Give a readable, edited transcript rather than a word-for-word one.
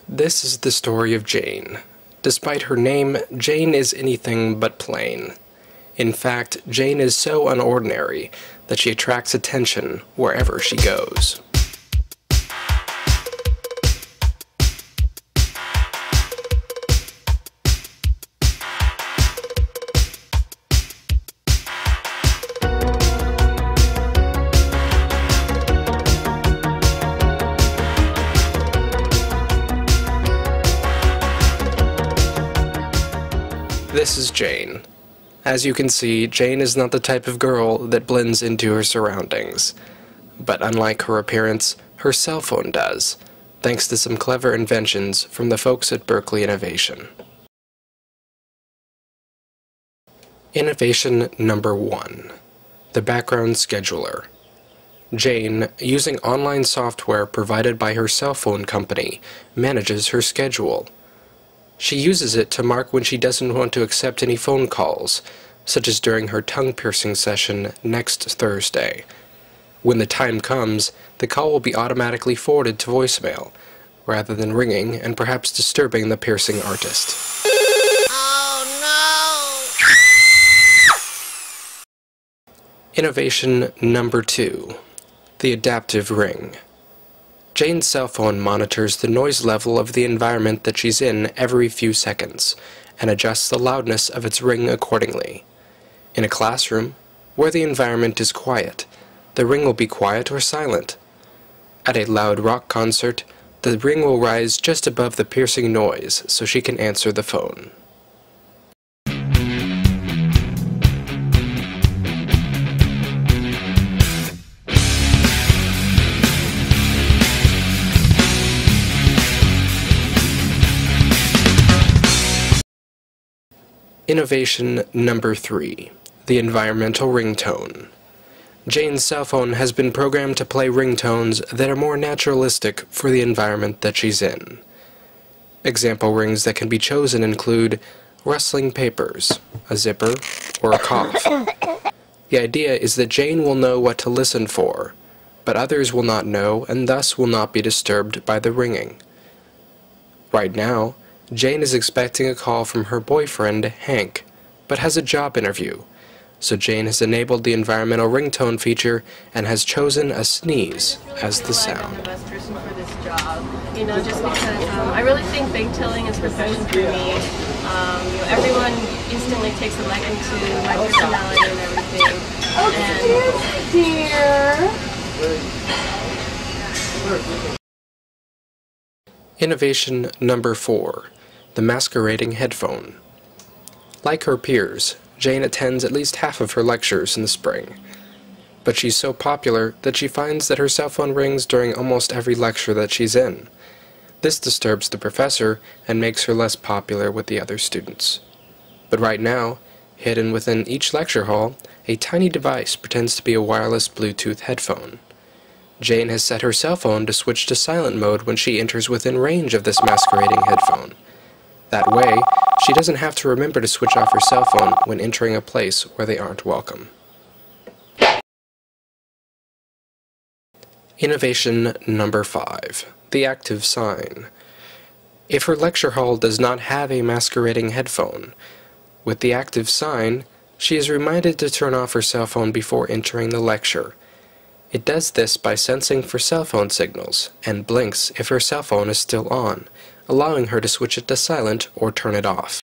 This is the story of Jane. Despite her name, Jane is anything but plain. In fact, Jane is so unordinary that she attracts attention wherever she goes. This is Jane. As you can see, Jane is not the type of girl that blends into her surroundings. But unlike her appearance, her cell phone does, thanks to some clever inventions from the folks at Berkeley Innovation. Innovation number 1. The background scheduler. Jane, using online software provided by her cell phone company, manages her schedule. She uses it to mark when she doesn't want to accept any phone calls, such as during her tongue-piercing session next Thursday. When the time comes, the call will be automatically forwarded to voicemail, rather than ringing and perhaps disturbing the piercing artist. Oh no! Innovation number 2. The adaptive ring. Jane's cell phone monitors the noise level of the environment that she's in every few seconds, and adjusts the loudness of its ring accordingly. In a classroom, where the environment is quiet, the ring will be quiet or silent. At a loud rock concert, the ring will rise just above the piercing noise so she can answer the phone. Innovation number 3. The environmental ringtone. Jane's cell phone has been programmed to play ringtones that are more naturalistic for the environment that she's in. Example rings that can be chosen include rustling papers, a zipper, or a cough. The idea is that Jane will know what to listen for, but others will not know and thus will not be disturbed by the ringing. Right now, Jane is expecting a call from her boyfriend, Hank, but has a job interview, so Jane has enabled the environmental ringtone feature and has chosen a sneeze as the sound. I'm the best person for this job, just because I really think bank-telling is a profession for me. Everyone instantly takes a liking to my personality and everything. Oh, dear. Innovation number 4. The masquerading headphone. Like her peers, Jane attends at least half of her lectures in the spring. But she's so popular that she finds that her cell phone rings during almost every lecture that she's in. This disturbs the professor and makes her less popular with the other students. But right now, hidden within each lecture hall, a tiny device pretends to be a wireless Bluetooth headphone. Jane has set her cell phone to switch to silent mode when she enters within range of this masquerading headphone. That way, she doesn't have to remember to switch off her cell phone when entering a place where they aren't welcome. Innovation number 5. The active sign. If her lecture hall does not have a masquerading headphone, with the active sign, she is reminded to turn off her cell phone before entering the lecture. It does this by sensing for cell phone signals, and blinks if her cell phone is still on, allowing her to switch it to silent or turn it off.